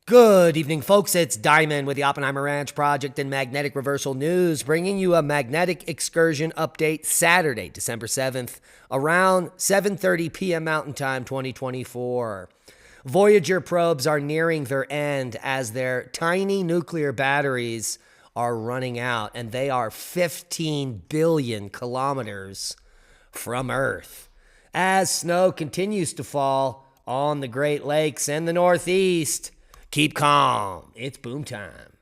Good evening, folks. It's Diamond with the Oppenheimer Ranch Project and Magnetic Reversal News, bringing you a magnetic excursion update Saturday, December 7th, around 7:30 p.m. Mountain Time 2024. Voyager probes are nearing their end as their tiny nuclear batteries are running out, and they are 15 billion kilometers from Earth. As snow continues to fall on the Great Lakes and the Northeast, keep calm. It's boom time.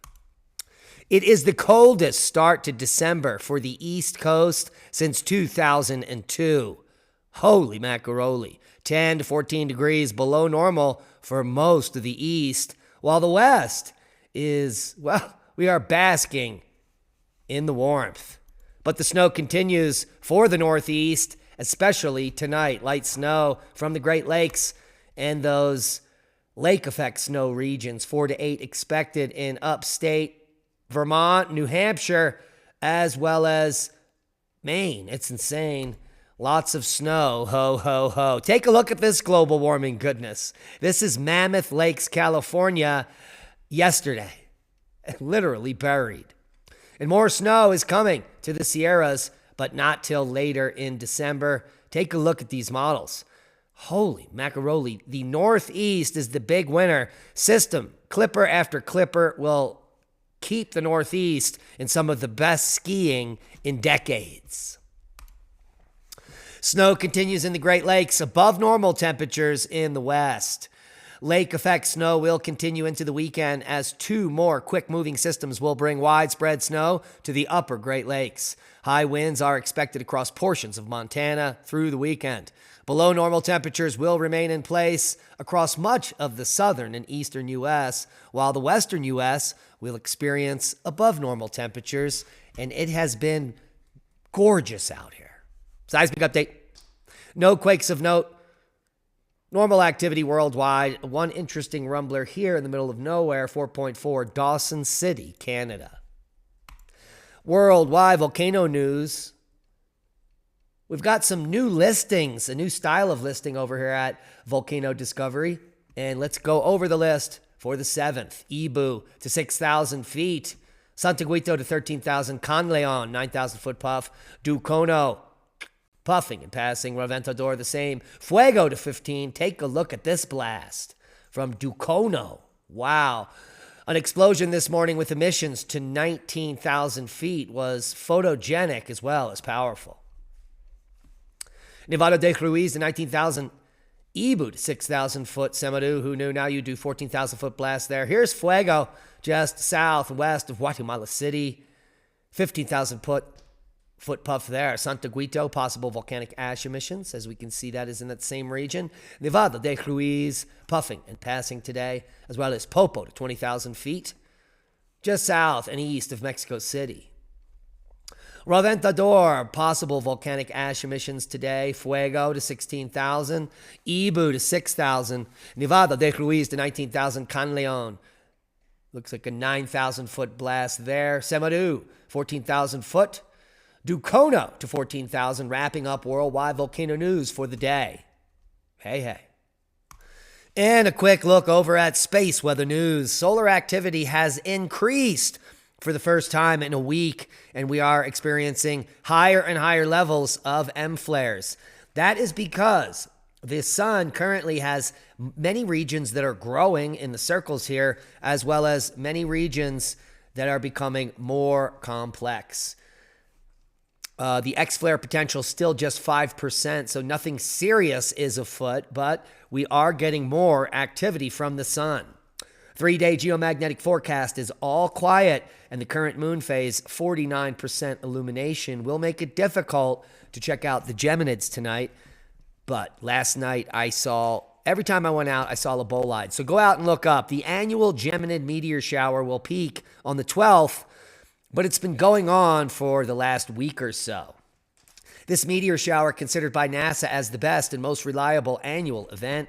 It is the coldest start to December for the East Coast since 2002. Holy macaroni. 10 to 14 degrees below normal for most of the East, while the West is, well, we are basking in the warmth. But the snow continues for the Northeast, especially tonight. Light snow from the Great Lakes and those lake effect snow regions, 4 to 8 expected in upstate Vermont, New Hampshire, as well as Maine. It's insane. Lots of snow. Ho, ho, ho. Take a look at this global warming goodness. This is Mammoth Lakes, California, yesterday. Literally buried. And more snow is coming to the Sierras, but not till later in December. Take a look at these models. Holy macaroni. The Northeast is the big winner. System, clipper after clipper, will keep the Northeast in some of the best skiing in decades. Snow continues in the Great Lakes, above normal temperatures in the West. Lake effect snow will continue into the weekend as two more quick-moving systems will bring widespread snow to the upper Great Lakes. High winds are expected across portions of Montana through the weekend. Below normal temperatures will remain in place across much of the southern and eastern U.S., while the western U.S. will experience above normal temperatures, and it has been gorgeous out here. Seismic update. No quakes of note. Normal activity worldwide. One interesting rumbler here in the middle of nowhere, 4.4, Dawson City, Canada. Worldwide volcano news. We've got some new listings, a new style of listing over here at Volcano Discovery. And let's go over the list for the 7th. Ibu to 6,000 feet. Santiaguito to 13,000. Canleon, 9,000 foot puff. Ducono, puffing and passing. Reventador, the same. Fuego to 15. Take a look at this blast from Ducono. Wow. An explosion this morning with emissions to 19,000 feet was photogenic as well as powerful. Nevado de Ruiz to 19,000. Ibu to 6,000 foot. Semeru, who knew? Now you do 14,000 foot blast there. Here's Fuego, just southwest of Guatemala City. 15,000 foot puff there. Santiaguito, possible volcanic ash emissions, as we can see that is in that same region. Nevado de Ruiz, puffing and passing today, as well as Popo to 20,000 feet, just south and east of Mexico City. Reventador, possible volcanic ash emissions today. Fuego to 16,000. Ibu to 6,000. Nevado de Ruiz to 19,000. Canleon, looks like a 9,000 foot blast there. Semeru, 14,000 foot. Ducono to 14,000, wrapping up worldwide volcano news for the day. Hey, hey. And a quick look over at space weather news. Solar activity has increased for the first time in a week, and we are experiencing higher and higher levels of M flares. That is because the sun currently has many regions that are growing in the circles here, as well as many regions that are becoming more complex. The X-flare potential is still just 5%, so nothing serious is afoot, but we are getting more activity from the sun. 3-day geomagnetic forecast is all quiet, and the current moon phase, 49% illumination, will make it difficult to check out the Geminids tonight. But last night every time I went out, I saw a bolide. So go out and look up. The annual Geminid meteor shower will peak on the 12th, but it's been going on for the last week or so. This meteor shower, considered by NASA as the best and most reliable annual event,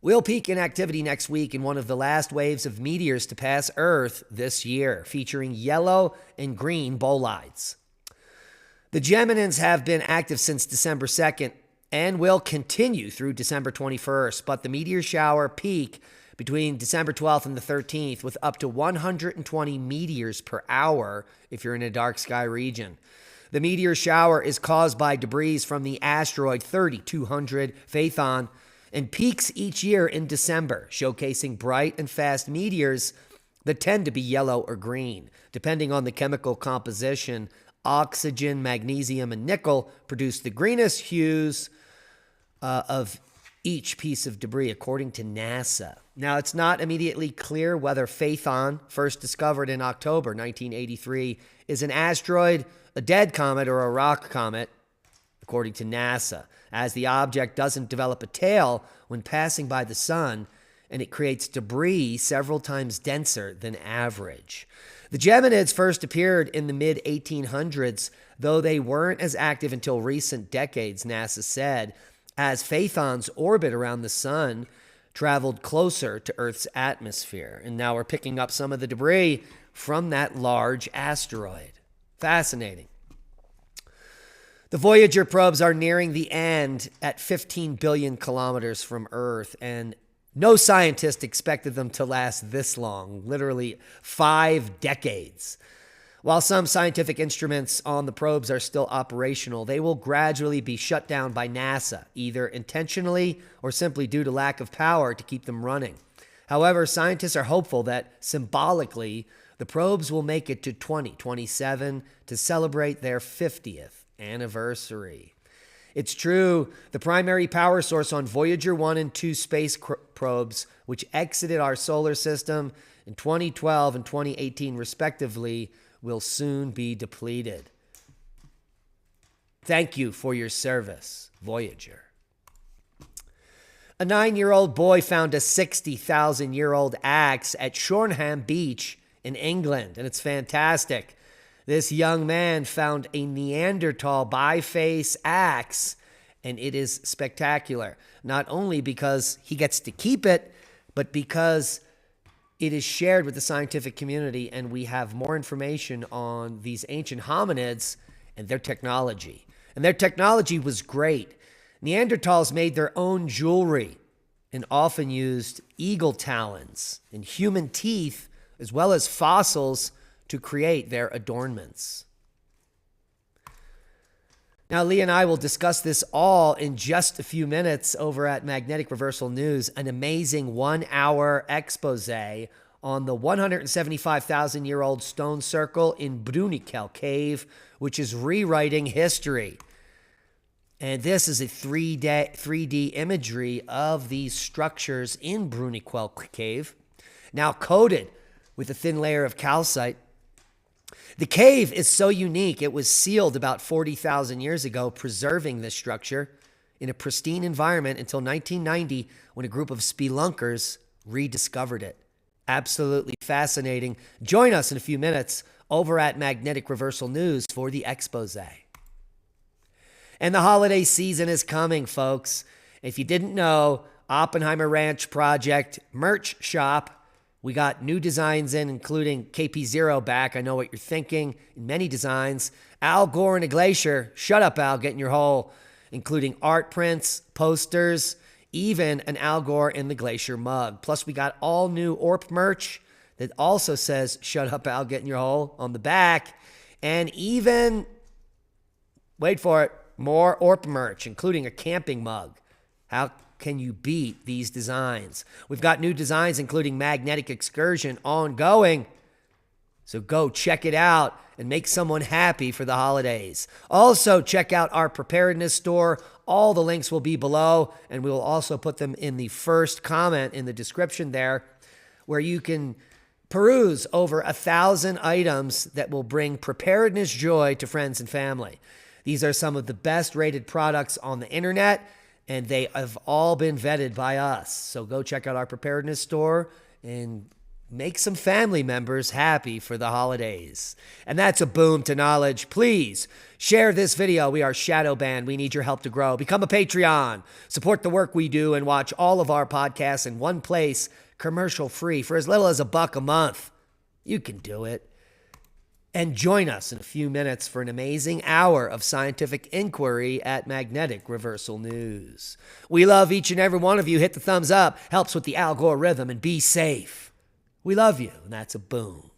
will peak in activity next week in one of the last waves of meteors to pass Earth this year, featuring yellow and green bolides. The Geminids have been active since December 2nd and will continue through December 21st, but the meteor shower peak between December 12th and the 13th with up to 120 meteors per hour if you're in a dark sky region. The meteor shower is caused by debris from the asteroid 3200 Phaethon and peaks each year in December, showcasing bright and fast meteors that tend to be yellow or green. Depending on the chemical composition, oxygen, magnesium, and nickel produce the greenest hues of each piece of debris, according to NASA. Now, it's not immediately clear whether Phaethon, first discovered in October 1983, is an asteroid, a dead comet, or a rock comet, according to NASA, as the object doesn't develop a tail when passing by the sun, and it creates debris several times denser than average. The Geminids first appeared in the mid-1800s, though they weren't as active until recent decades, NASA said, as Phaethon's orbit around the sun traveled closer to Earth's atmosphere. And now we're picking up some of the debris from that large asteroid. Fascinating. The Voyager probes are nearing the end at 15 billion kilometers from Earth, and no scientist expected them to last this long, literally 5 decades. While some scientific instruments on the probes are still operational, they will gradually be shut down by NASA, either intentionally or simply due to lack of power to keep them running. However, scientists are hopeful that symbolically, the probes will make it to 2027 to celebrate their 50th anniversary. It's true, the primary power source on Voyager 1 and 2 space probes, which exited our solar system in 2012 and 2018 respectively, will soon be depleted. Thank you for your service, Voyager. A 9-year-old boy found a 60,000-year-old axe at Shoreham Beach in England, and it's fantastic. This young man found a Neanderthal biface axe, and it is spectacular. Not only because he gets to keep it, but because it is shared with the scientific community, and we have more information on these ancient hominids and their technology. And their technology was great. Neanderthals made their own jewelry and often used eagle talons and human teeth, as well as fossils, to create their adornments. Now, Lee and I will discuss this all in just a few minutes over at Magnetic Reversal News, an amazing 1-hour expose on the 175,000-year-old stone circle in Bruniquel Cave, which is rewriting history. And this is a 3D imagery of these structures in Bruniquel Cave, now coated with a thin layer of calcite. The cave is so unique, it was sealed about 40,000 years ago, preserving this structure in a pristine environment until 1990, when a group of spelunkers rediscovered it. Absolutely fascinating. Join us in a few minutes over at Magnetic Reversal News for the expose. And the holiday season is coming, folks. If you didn't know, Oppenheimer Ranch Project merch shop. We got new designs in, including KP0 back. I know what you're thinking. In many designs. Al Gore in a glacier. Shut up, Al. Get in your hole. Including art prints, posters, even an Al Gore in the glacier mug. Plus, we got all new ORP merch that also says, shut up, Al. Get in your hole on the back. And even, wait for it, more ORP merch, including a camping mug. How can you beat these designs? We've got new designs, including Magnetic Excursion, ongoing. So go check it out and make someone happy for the holidays. Also, check out our preparedness store. All the links will be below, and we will also put them in the first comment in the description there, where you can peruse over 1,000 items that will bring preparedness joy to friends and family. These are some of the best rated products on the internet, and they have all been vetted by us. So go check out our preparedness store and make some family members happy for the holidays. And that's a boom to knowledge. Please share this video. We are shadow banned. We need your help to grow. Become a Patreon. Support the work we do and watch all of our podcasts in one place, commercial free, for as little as $1 a month. You can do it. And join us in a few minutes for an amazing hour of scientific inquiry at Magnetic Reversal News. We love each and every one of you. Hit the thumbs up. Helps with the algorithm, and be safe. We love you, and that's a boom.